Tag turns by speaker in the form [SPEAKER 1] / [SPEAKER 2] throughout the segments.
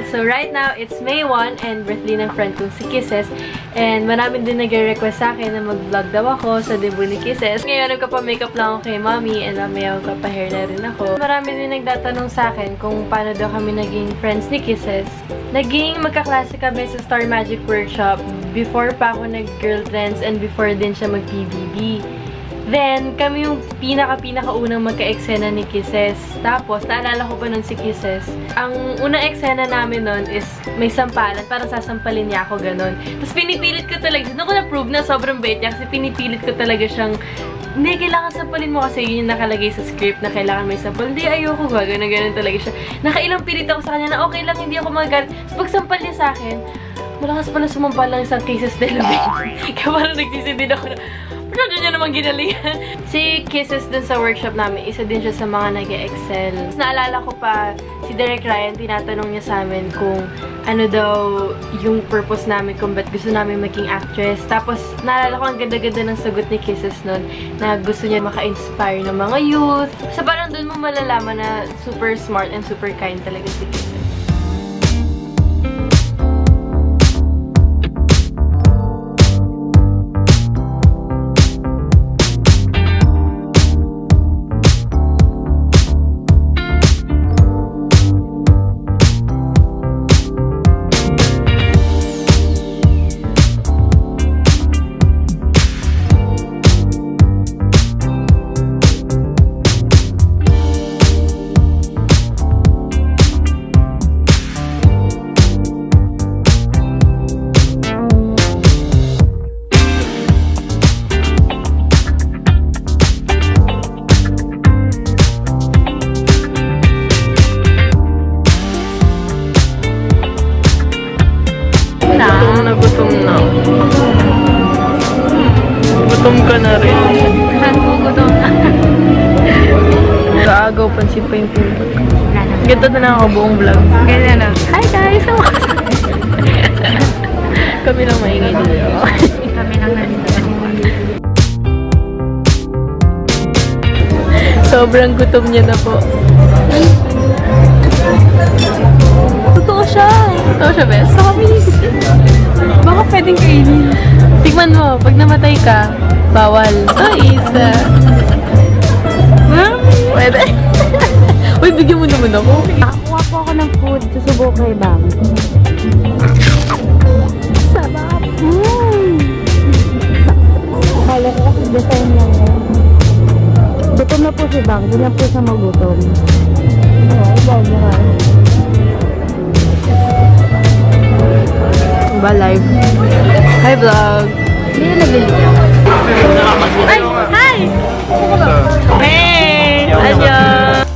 [SPEAKER 1] So right now, it's May 1 and birthday ng friend kong si Kisses. And marami din nag-request sa akin na mag-vlog daw ako sa debut ni Kisses. Ngayon, nagpa-makeup lang ako kay Mommy and mamaya magpa-hair na rin ako. Marami din nagtatanong sa akin kung paano daw kami naging friends ni Kisses. Naging magkaklase kami sa Star Magic Workshop before pa ako nag-girl trends and before din siya mag-PBB. Then, kami yung pinaka-unang magka-eksena ni Kisses. Tapos, naalala ko pa nun si Kisses. Ang unang eksena namin nun is may sampalan. Parang sasampalin niya ako, ganun. Tapos, pinipilit ko talaga. Doon ko na-prove na sobrang bait niya kasi pinipilit ko talaga siyang hindi, kailangan sampalin mo kasi yun yung nakalagay sa script na kailangan may sampal. Hindi, ayoko ba? Ganun talaga siya. Nakailang pilit ako sa kanya na okay lang, hindi ako magalit. Tapos, pag sampal niya sa akin, malakas pala sumampal lang isang Kisses Delaware. Kaya parang nagsisindi ako na, pero niya naman ginalingan. Si Kisses dun sa workshop namin, isa din siya sa mga nag-excel. Naalala ko pa, si Derek Ryan, tinatanong niya sa amin kung ano daw yung purpose namin, kung ba't gusto namin maging actress. Tapos, naalala ko ang ganda-ganda ng sagot ni Kisses nun, na gusto niya maka-inspire ng mga youth. So, parang dun mo malalaman na super smart and super kind talaga si Kisses. Gutom na. Gutom ka na rin. Gutom na. Kaagaw, pansin pa yung pinto. Ganito na lang ako buong vlog. Ganyan na. Hi guys! Kami lang maingay dito. Kami lang nandito. Sobrang gutom niya na po. Totoo siya. Totoo siya, best. Promise. Baka pwedeng kainin. Tignan mo, pag namatay ka, bawal. Oh, isa. Pwede. Uy, bigyan mo naman ako.
[SPEAKER 2] Nakakuha po ako ng food. Susubok kay Bang. Sarap. Akala ko kasi design lang yan. Gutom na po si Bang. Doon lang po siya magutom. Ay, bawal na ka.
[SPEAKER 1] Ba live? Hi vlog!
[SPEAKER 2] Hindi na nabili niya.
[SPEAKER 1] Ay! Hi! Hey! Annyeong!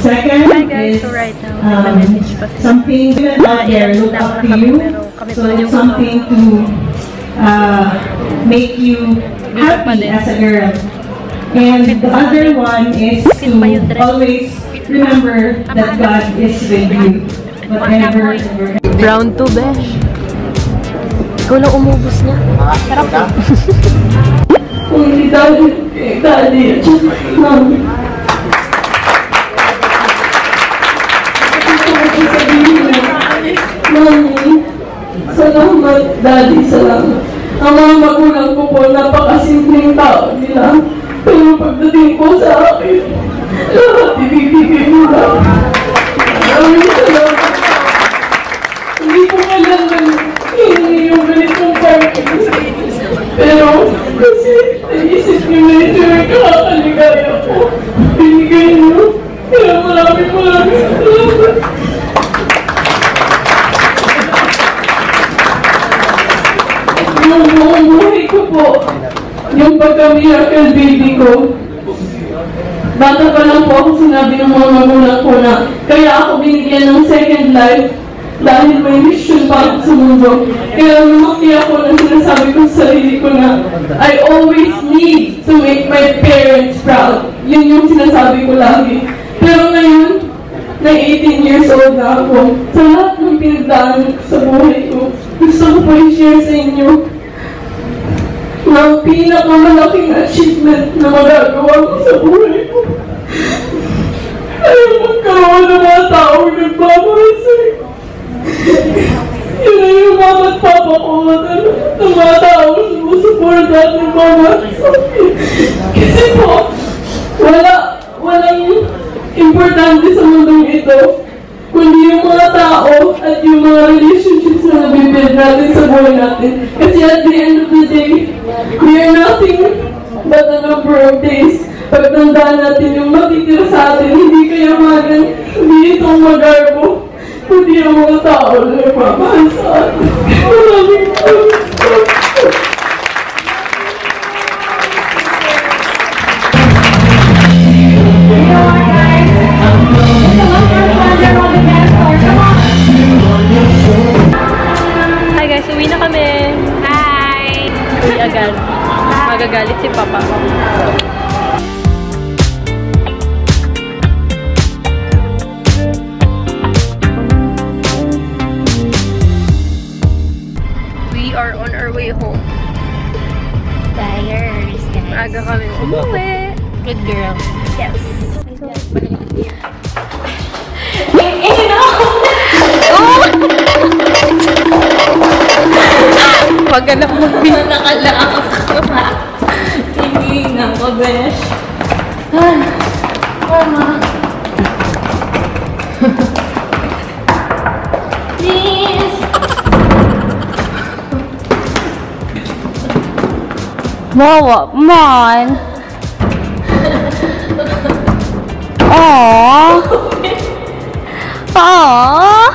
[SPEAKER 3] Second
[SPEAKER 1] Hi guys,
[SPEAKER 3] is
[SPEAKER 1] so right now,
[SPEAKER 3] something out there look up to you. So it's something to make you happy as a girl. And the other one is to always remember that God is with you. Whatever.
[SPEAKER 1] Round 2, besh. Ikaw lang umubos niya. Sarap po.
[SPEAKER 3] Only daddy, mommy. Mommy. Daddy, salamat. Ang mga magulang ko po, napakasimpleng tao nila. Pero pagdating po sa akin, lahat ibibigay mo lang. Maraming salamat. Hindi ko kailangan hihingi yung ganitong parking. Pero kasi naisip niyo medyo nakakaligaya ko. Binigay niyo. Kaya maraming salamat. Yung buong buhay ko po, yung pagka-miracle baby ko, bata pa lang po ako sinabi ng mga magulang ko na kaya ako binigyan ng second life dahil may mission pa ako sa mundo. Kaya lumaki ako na sinasabi ko sa sarili ko na I always need to make my parents proud. Yun yung sinasabi ko lagi. Pero ngayon, na 18 years old na ako, sa lahat ng pinagdaan ko sa buhay ko, gusto ko po i-share sa inyo na ang pinakamalaking achievement na magagawa ko sa buhay ko ay magkaroon ng mga taong nagmamahal sa'yo. Yun ay yung mama at papa ko ng mga taong sumusuporta at nagmamahal sa'yo. Kasi po, walang importante sa mundong ito kundi yung mga tao at yung mga relationships na nabibuild natin sa buhay natin. Kasi at the end of the day, we are nothing but a number of days. Pagtandaan natin yung matitira sa atin, hindi kayamanan, hindi itong magarbo, kundi ang mga tao na nagmamahal sa atin. Maraming
[SPEAKER 1] Hi guys, uwi na kami.
[SPEAKER 2] Hi!
[SPEAKER 1] Uwi agad. Magagalit si Papa. We are on our way home.
[SPEAKER 2] Tires, guys.
[SPEAKER 1] Aga kami umuwi.
[SPEAKER 2] Good girl.
[SPEAKER 1] Yes. Pagganap mo
[SPEAKER 2] Nakalaak. Hindi na ko, besh. Mama. Please. Wawa, come on. Aww. Aww.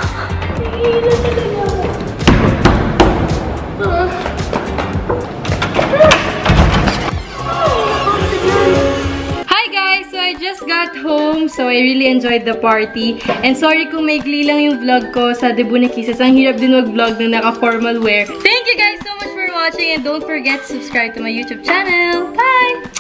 [SPEAKER 1] Hi guys! So I just got home. So I really enjoyed the party. And sorry kung maikli lang yung vlog ko sa Debut ni Kisses. Ang hirap din mag-vlog na naka-formal wear. Thank you guys so much for watching and don't forget to subscribe to my YouTube channel. Bye!